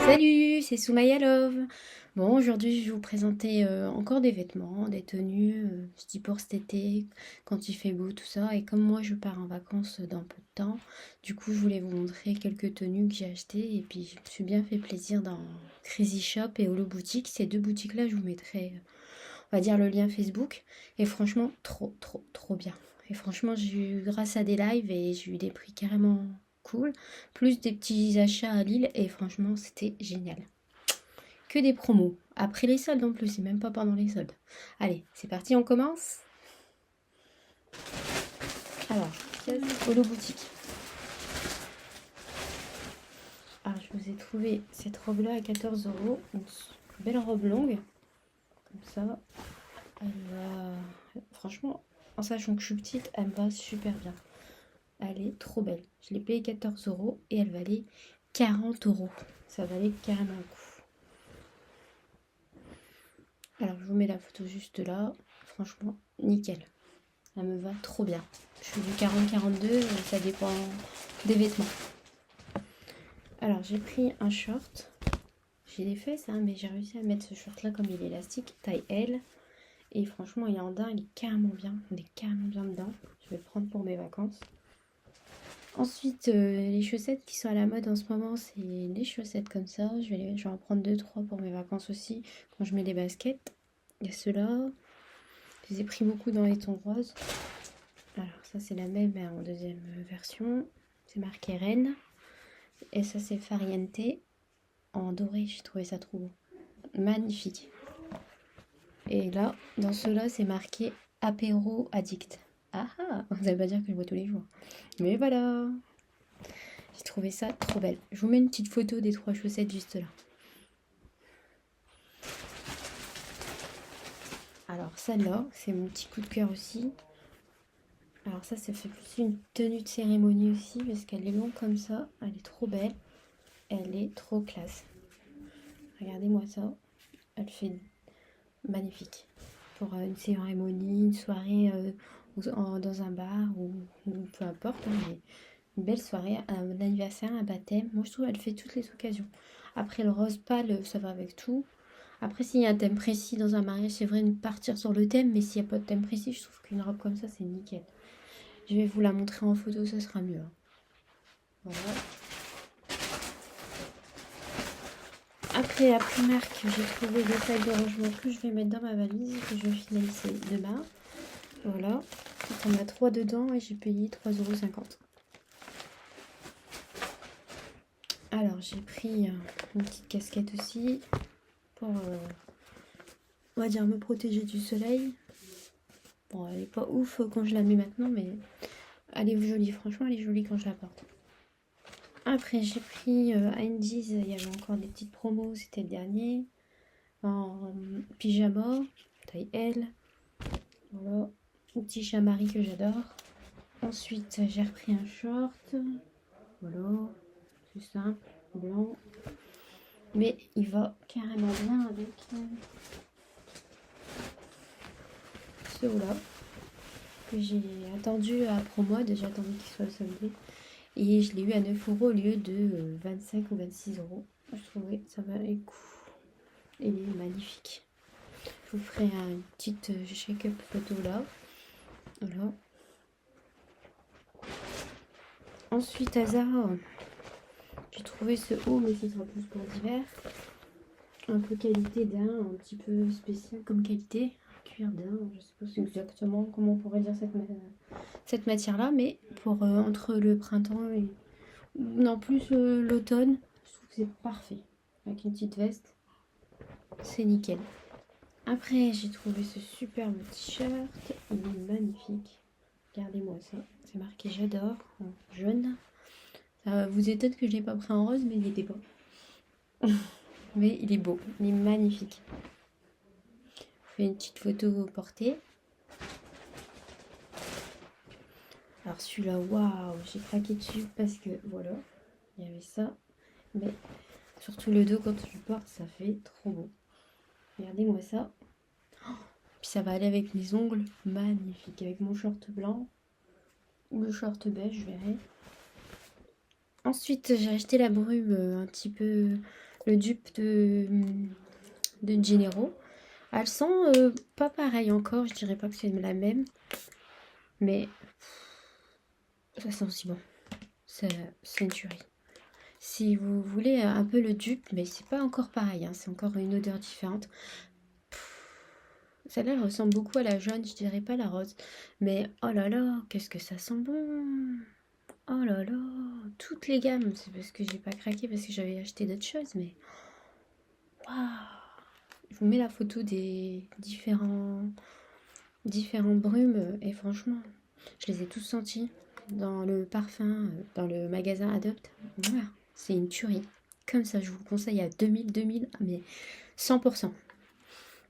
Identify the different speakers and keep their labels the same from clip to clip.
Speaker 1: Salut, c'est Soumaya Love. Bon, aujourd'hui, je vais vous présenter encore des vêtements, des tenues, je dis pour cet été, quand il fait beau, tout ça. Et comme moi, je pars en vacances dans peu de temps, du coup, je voulais vous montrer quelques tenues que j'ai achetées. Et puis, je me suis bien fait plaisir dans Crazy Shop et Holo Boutique. Ces deux boutiques-là, je vous mettrai, on va dire, le lien Facebook. Et franchement, trop bien. Et franchement, j'ai eu, grâce à des lives, et j'ai eu des prix carrément cool, plus des petits achats à Lille, et franchement, c'était génial. Que des promos. Après les soldes en plus, c'est même pas pendant les soldes. Allez, c'est parti, on commence. Alors, Holo Boutique. Alors, je vous ai trouvé cette robe-là à 14 euros. Une belle robe longue. Comme ça. Elle va... Franchement, en sachant que je suis petite, elle me va super bien. Elle est trop belle. Je l'ai payée 14 euros et elle valait 40 euros. Ça valait carrément le coup. Alors, je vous mets la photo juste là. Franchement, nickel. Elle me va trop bien. Je suis du 40-42, ça dépend des vêtements. Alors, j'ai pris un short. J'ai des fesses, hein, mais j'ai réussi à mettre ce short-là comme il est élastique, taille L. Et franchement, il est en daim, il est carrément bien. On est carrément bien dedans. Je vais le prendre pour mes vacances. Ensuite, les chaussettes qui sont à la mode en ce moment, c'est des chaussettes comme ça. Je vais en prendre 2-3 pour mes vacances aussi, quand je mets des baskets. Il y a ceux-là. Je les ai pris beaucoup dans les tons roses. Alors ça, c'est la même, mais en deuxième version. C'est marqué Rennes. Et ça, c'est Fariente en doré. J'ai trouvé ça trop beau. Magnifique. Et là, dans ceux-là, c'est marqué Apéro Addict. Ah ah, vous allez pas dire que je bois tous les jours. Mais voilà. J'ai trouvé ça trop belle. Je vous mets une petite photo des 3 chaussettes juste là. Alors celle-là, c'est mon petit coup de cœur aussi. Alors ça fait plus une tenue de cérémonie aussi, parce qu'elle est longue comme ça. Elle est trop belle. Elle est trop classe. Regardez-moi ça. Elle fait magnifique. Pour une cérémonie, une soirée dans un bar ou peu importe. Hein, mais une belle soirée, un anniversaire, un baptême. Moi je trouve qu'elle fait toutes les occasions. Après le rose pâle, ça va avec tout. Après s'il y a un thème précis dans un mariage, c'est vrai de partir sur le thème. Mais s'il n'y a pas de thème précis, je trouve qu'une robe comme ça, c'est nickel. Je vais vous la montrer en photo, ça sera mieux. Hein. Voilà. Après la Primark, j'ai trouvé des sacs de rangement que je vais mettre dans ma valise, que je vais finaliser demain. Voilà. On a 3 dedans et j'ai payé 3,50 €. Alors j'ai pris une petite casquette aussi pour, on va dire, me protéger du soleil. Bon, elle est pas ouf quand je la mets maintenant, mais elle est jolie. Franchement, elle est jolie quand je la porte. Après, j'ai pris à Indies, il y avait encore des petites promos, c'était le dernier. En pyjama, taille L. Voilà, un petit chamari que j'adore. Ensuite, j'ai repris un short. Voilà, c'est simple, blanc. Mais il va carrément bien avec ceux-là. Que j'ai attendu à promo, j'ai attendu qu'il soit soldé. Et je l'ai eu à 9 € au lieu de 25 ou 26 €. Je trouvais que ça valait le coup. Il est magnifique. Je vous ferai une petite shake-up photo là. Voilà. Ensuite, à Zara, j'ai trouvé ce haut, mais ce sera plus pour l'hiver. Un peu qualité daim, un petit peu spécial comme qualité. Cuir daim, je sais pas exactement comment on pourrait dire cette matière-là, mais pour entre le printemps et... Non, plus l'automne, je trouve que c'est parfait. Avec une petite veste, c'est nickel. Après, j'ai trouvé ce superbe t-shirt. Il est magnifique. Regardez-moi ça. C'est marqué j'adore en jaune. Ça vous étonne que je l'ai pas pris en rose, mais il n'était pas. Mais il est beau. Il est magnifique. Je fais une petite photo portée. Alors celui-là, waouh, j'ai craqué dessus parce que voilà, il y avait ça. Mais surtout le dos quand tu le portes, ça fait trop beau. Regardez-moi ça. Puis ça va aller avec mes ongles, magnifique. Avec mon short blanc ou le short beige, je verrai. Ensuite, j'ai acheté la brume un petit peu le dupe de Gennaro. Elle sent pas pareil encore, je dirais pas que c'est la même. Mais ça sent aussi bon. C'est une tuerie. Si vous voulez un peu le dupe, mais c'est pas encore pareil, hein, c'est encore une odeur différente. Celle-là ressemble beaucoup à la jaune, je dirais pas la rose. Mais oh là là, qu'est-ce que ça sent bon! Oh là là, toutes les gammes. C'est parce que j'ai pas craqué parce que j'avais acheté d'autres choses, mais waouh! Je vous mets la photo des différents brumes et franchement, je les ai tous sentis dans le parfum, dans le magasin Adopt. Voilà, c'est une tuerie. Comme ça, je vous le conseille à 2000, mais 100%.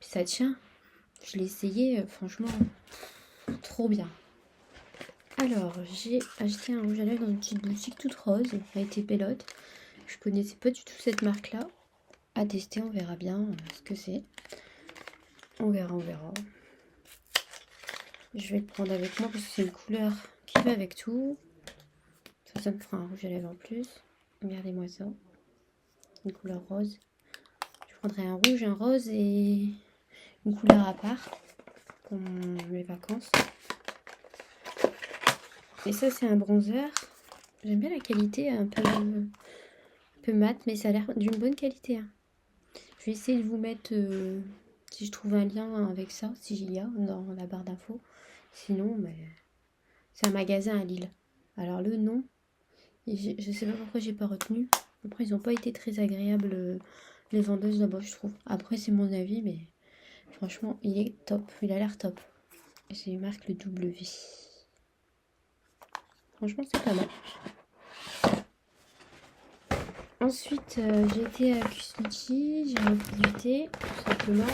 Speaker 1: Puis ça tient. Je l'ai essayé, franchement, trop bien. Alors, j'ai acheté un rouge à lèvres dans une petite boutique toute rose, a été Pelote. Je connaissais pas du tout cette marque-là. À tester, on verra bien ce que c'est. On verra. Je vais le prendre avec moi parce que c'est une couleur qui va avec tout. Ça me fera un rouge à lèvres en plus. Regardez-moi ça. Une couleur rose. Je prendrai un rouge, un rose et une couleur à part pour mes vacances. Et ça, c'est un bronzer. J'aime bien la qualité, un peu mat, mais ça a l'air d'une bonne qualité. Hein. Je vais essayer de vous mettre, si je trouve un lien avec ça, si j'y y a, dans la barre d'infos. Sinon, mais c'est un magasin à Lille. Alors le nom, je sais pas pourquoi j'ai pas retenu. Après, ils n'ont pas été très agréables, les vendeuses là-bas, je trouve. Après, c'est mon avis, mais franchement, il est top. Il a l'air top. J'ai marqué le W. Franchement, c'est pas mal. Ensuite, j'ai été à Cusmiti, j'ai repris du thé, tout simplement.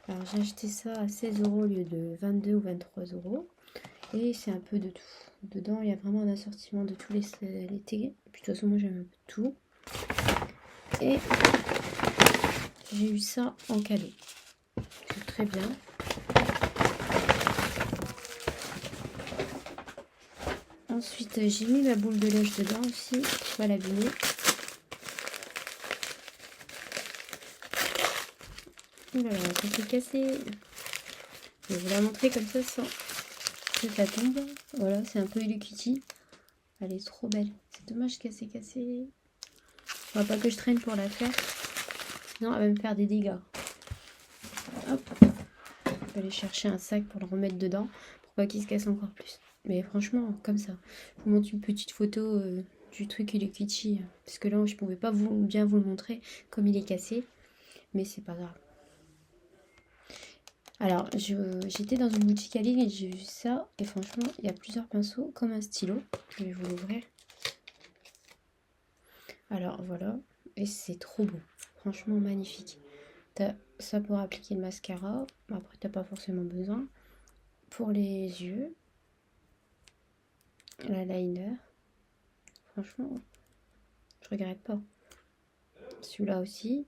Speaker 1: Alors, j'ai acheté ça à 16 € au lieu de 22 ou 23 €. Et c'est un peu de tout. Dedans, il y a vraiment un assortiment de tous les thés. Et puis, de toute façon, moi, j'aime un peu tout. Et j'ai eu ça en cadeau. C'est très bien. Ensuite, j'ai mis ma boule de lèche dedans aussi, pour pas l'abîmer. Oh là là, ça s'est cassé. Je vais vous la montrer comme ça sans que ça tombe. Voilà, c'est un peu Hello Kitty. Elle est trop belle. C'est dommage qu'elle s'est cassée. On va pas que je traîne pour la faire. Sinon, elle va me faire des dégâts. Hop. Je vais aller chercher un sac pour le remettre dedans. Pour pas qu'il se casse encore plus. Mais franchement, comme ça. Je vous montre une petite photo du truc Hello Kitty. Parce que là, je pouvais pas bien vous le montrer comme il est cassé. Mais c'est pas grave. Alors, j'étais dans une boutique à Lille et j'ai vu ça. Et franchement, il y a plusieurs pinceaux comme un stylo. Je vais vous l'ouvrir. Alors, voilà. Et c'est trop beau. Franchement, magnifique. T'as ça pour appliquer le mascara. Après, t'as pas forcément besoin. Pour les yeux. L'eyeliner. Franchement, je regrette pas. Celui-là aussi.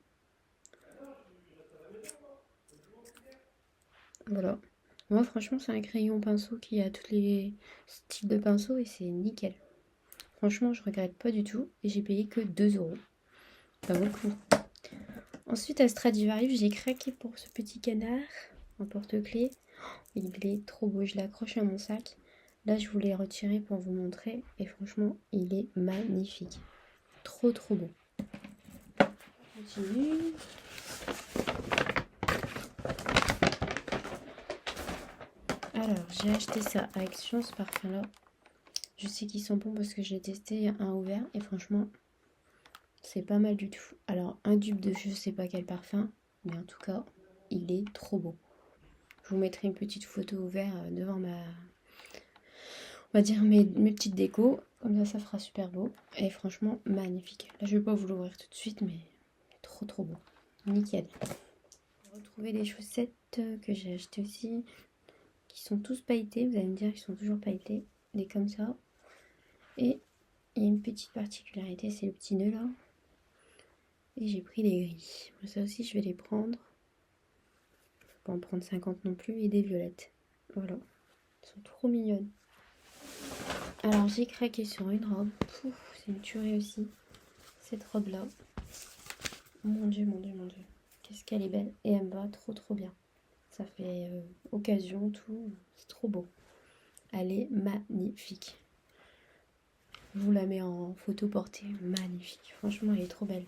Speaker 1: Voilà. Moi, franchement, c'est un crayon pinceau qui a tous les styles de pinceau et c'est nickel. Franchement, je regrette pas du tout. Et j'ai payé que 2 €. Ça vaut le coup. Ensuite, à Stradivarius, j'ai craqué pour ce petit canard en porte-clés. Il est trop beau. Je l'accroche à mon sac. Là, je voulais retirer pour vous montrer. Et franchement, il est magnifique. Trop, trop beau. On continue. Alors, j'ai acheté ça à Action, ce parfum-là. Je sais qu'ils sont bons parce que je l'ai testé un ouvert. Et franchement, c'est pas mal du tout. Alors, un dupe de je sais pas quel parfum. Mais en tout cas, il est trop beau. Je vous mettrai une petite photo ouverte devant on va dire mes petites décos. Comme ça fera super beau. Et franchement, magnifique. Là, je vais pas vous l'ouvrir tout de suite, mais trop trop beau. Nickel. J'ai retrouvé les chaussettes que j'ai achetées aussi. Qui sont tous pailletés. Vous allez me dire qu'ils sont toujours pailletés. Les comme ça. Et il y a une petite particularité, c'est le petit nœud là. Et j'ai pris des gris. Ça aussi, je vais les prendre. Faut pas en prendre 50 non plus. Et des violettes. Voilà. Elles sont trop mignonnes. Alors, j'ai craqué sur une robe. C'est une tuerie aussi. Cette robe-là. Mon Dieu, mon Dieu, mon Dieu. Qu'est-ce qu'elle est belle. Et elle me va trop, trop bien. Ça fait occasion, tout. C'est trop beau. Elle est magnifique. Je vous la mets en photo portée. Magnifique. Franchement, elle est trop belle.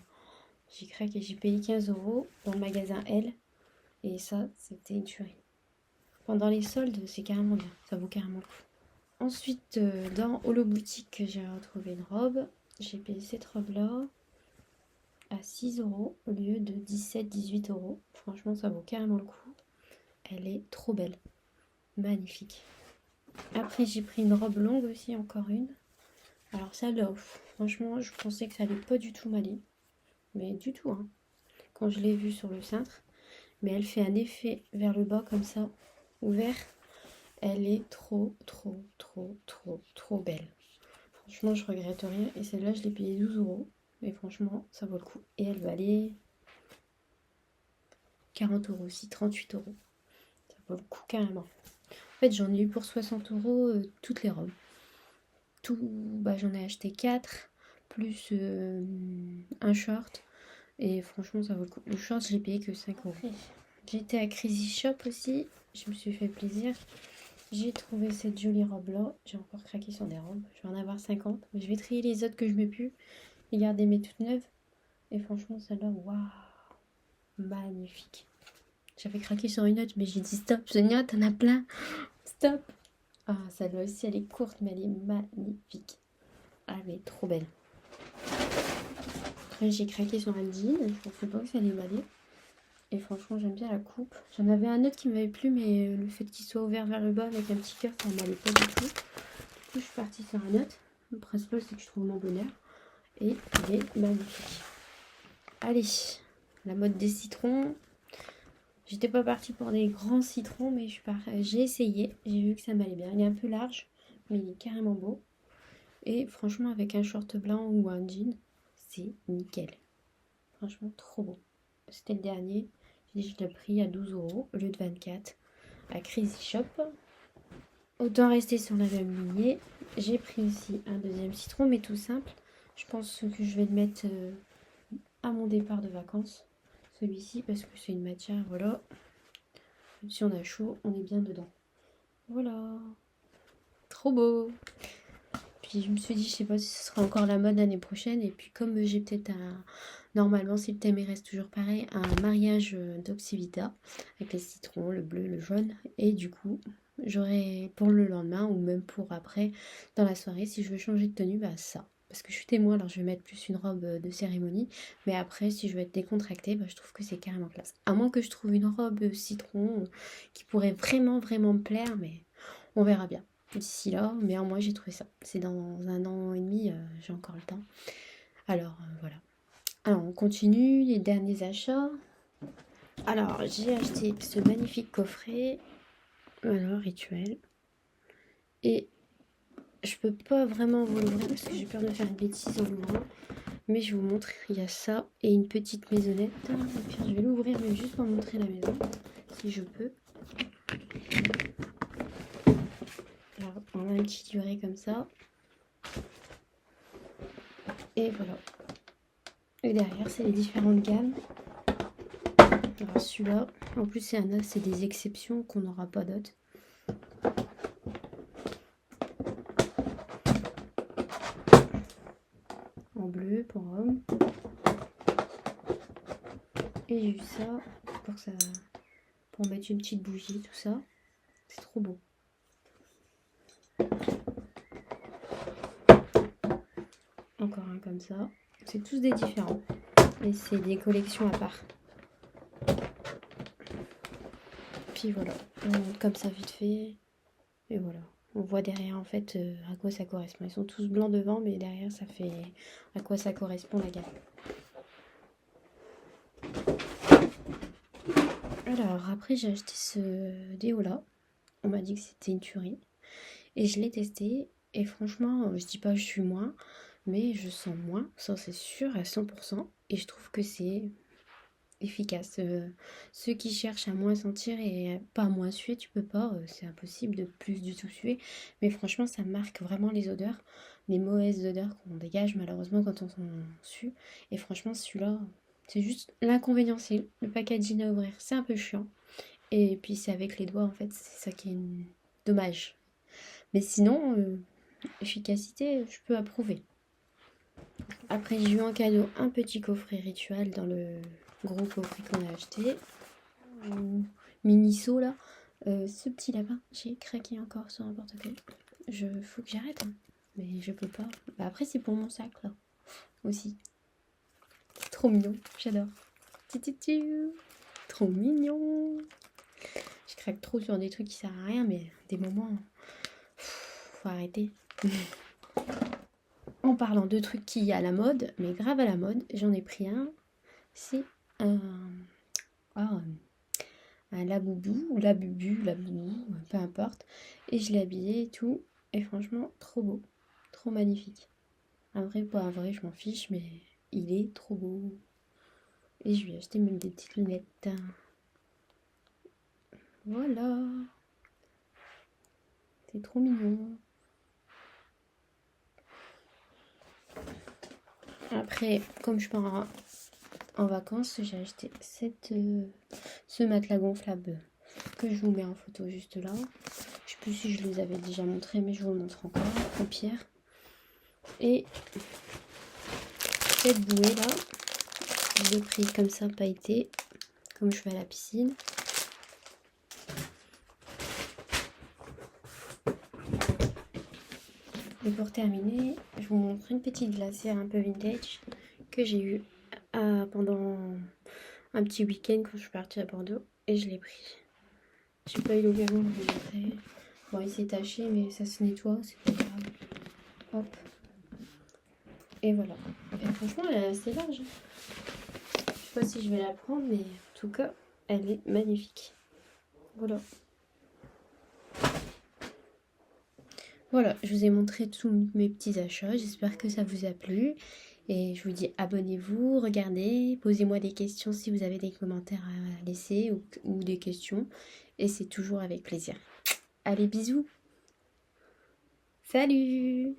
Speaker 1: J'ai craqué. J'ai payé 15 € dans le magasin L. Et ça, c'était une tuerie. Pendant les soldes, c'est carrément bien. Ça vaut carrément le coup. Ensuite, dans Holo Boutique, j'ai retrouvé une robe. J'ai payé cette robe-là à 6 € au lieu de 17-18 €. Franchement, ça vaut carrément le coup. Elle est trop belle. Magnifique. Après, j'ai pris une robe longue aussi, encore une. Alors celle-là, franchement, je pensais que ça allait pas du tout m'aller. Mais du tout, hein. Quand je l'ai vue sur le cintre. Mais elle fait un effet vers le bas comme ça, ouvert. Elle est trop, trop, trop, trop, trop belle. Franchement, je regrette rien. Et celle-là, je l'ai payée 12 €. Mais franchement, ça vaut le coup. Et elle valait 40 € aussi, 38 €. Ça vaut le coup carrément. En fait, j'en ai eu pour 60 € toutes les robes. Tout, bah, j'en ai acheté 4, plus un short. Et franchement, ça vaut le coup. Le short, je l'ai payé que 5 €. J'étais à Crazy Shop aussi. Je me suis fait plaisir. J'ai trouvé cette jolie robe-là. J'ai encore craqué sur des robes. Je vais en avoir 50. Mais je vais trier les autres que je mets plus. Et garder mes toutes neuves. Et franchement, celle-là, waouh, magnifique. J'avais craqué sur une autre, mais j'ai dit stop, Sonia, t'en as plein. Stop. Ah, celle-là aussi, elle est courte, mais elle est magnifique. Ah, elle est trop belle. Après, j'ai craqué sur un jean. Je pensais pas que ça allait m'aller. Et franchement, j'aime bien la coupe. J'en avais un autre qui m'avait plu, mais le fait qu'il soit ouvert vers le bas avec un petit cœur, ça m'allait pas du tout. Du coup, je suis partie sur un autre. Le principal, c'est que je trouve mon bonheur. Et il est magnifique. Allez, la mode des citrons. J'étais pas partie pour des grands citrons, mais j'ai essayé. J'ai vu que ça m'allait bien. Il est un peu large, mais il est carrément beau. Et franchement, avec un short blanc ou un jean, c'est nickel. Franchement, trop beau. C'était le dernier. Je l'ai pris à 12 € au lieu de 24 à Crazy Shop. Autant rester sur la même lignée. J'ai pris aussi un deuxième citron, mais tout simple. Je pense que je vais le mettre à mon départ de vacances. Celui-ci, parce que c'est une matière, voilà. Si on a chaud, on est bien dedans. Voilà. Trop beau. Puis je me suis dit, je sais pas si ce sera encore la mode l'année prochaine. Et puis comme j'ai peut-être un... Normalement, si le thème il reste toujours pareil, un mariage d'Oxivita avec les citrons, le bleu, le jaune. Et du coup, j'aurai pour le lendemain ou même pour après, dans la soirée, si je veux changer de tenue, bah ça. Parce que je suis témoin, alors je vais mettre plus une robe de cérémonie. Mais après, si je veux être décontractée, bah, je trouve que c'est carrément classe. À moins que je trouve une robe citron qui pourrait vraiment, vraiment me plaire, mais on verra bien d'ici là. Mais moi, j'ai trouvé ça. C'est dans 1 an et demi, j'ai encore le temps. Alors, voilà. Alors, on continue, les derniers achats. Alors, j'ai acheté ce magnifique coffret. Alors, rituel. Et je peux pas vraiment vous l'ouvrir parce que j'ai peur de faire une bêtise en l'ouvrant. Mais je vous montre, il y a ça et une petite maisonnette. Et puis, je vais l'ouvrir, mais juste pour montrer la maison, si je peux. Alors, on a un petit livret comme ça. Et voilà. Et derrière, c'est les différentes gammes. Alors celui-là, en plus c'est des exceptions qu'on n'aura pas d'autres. En bleu pour homme. Et j'ai eu ça pour mettre une petite bougie, tout ça. C'est trop beau. Encore un comme ça. C'est tous des différents. Et c'est des collections à part. Puis voilà, on monte comme ça vite fait. Et voilà. On voit derrière en fait à quoi ça correspond. Ils sont tous blancs devant, mais derrière ça fait à quoi ça correspond la gamme. Alors après j'ai acheté ce déo là. On m'a dit que c'était une tuerie. Et je l'ai testé. Et franchement, je dis pas que je suis moins, mais je sens moins, ça c'est sûr à 100%. Et je trouve que c'est efficace. Ceux qui cherchent à moins sentir et pas à moins suer, tu peux pas, c'est impossible de plus du tout suer. Mais franchement, ça marque vraiment les odeurs, les mauvaises odeurs qu'on dégage malheureusement quand on sue. Et franchement, celui-là, C'est juste l'inconvénient, c'est le packaging à ouvrir. C'est un peu chiant. Et puis c'est avec les doigts en fait, c'est ça qui est dommage. Mais sinon, efficacité, je peux approuver. Après, j'ai eu en cadeau un petit coffret rituel dans le gros coffret qu'on a acheté. Miniso là. Ce petit lapin, j'ai craqué encore sur un portefeuille. Faut que j'arrête, hein. Mais je peux pas. Bah, après, c'est pour mon sac là aussi. Trop mignon, j'adore. Trop mignon. Je craque trop sur des trucs qui servent à rien, mais des moments, faut arrêter. En parlant de trucs qui à la mode, mais grave à la mode, j'en ai pris un. C'est un laboubou ou la laboubou, peu importe. Et je l'ai habillé et tout. Et franchement, trop beau. Trop magnifique. Un vrai, pas un vrai, je m'en fiche, mais il est trop beau. Et je lui ai acheté même des petites lunettes. Voilà. C'est trop mignon. Après, comme je pars en vacances, j'ai acheté ce matelas gonflable que je vous mets en photo juste là. Je sais plus si je les avais déjà montrés, mais je vous le montre encore au pire. Et cette bouée là, je l'ai pris comme ça, pailleté, comme je vais à la piscine. Et pour terminer, je vous montre une petite glacière un peu vintage que j'ai eue pendant un petit week-end quand je suis partie à Bordeaux. Et je l'ai pris. J'ai pas eu l'occasion de vous montrer. Bon, il s'est taché, mais ça se nettoie, c'est pas grave. Hop. Et voilà. Et franchement, elle est assez large. Je sais pas si je vais la prendre, mais en tout cas, elle est magnifique. Voilà. Voilà, je vous ai montré tous mes petits achats. J'espère que ça vous a plu. Et je vous dis abonnez-vous, regardez, posez-moi des questions si vous avez des commentaires à laisser ou des questions. Et c'est toujours avec plaisir. Allez, bisous. Salut!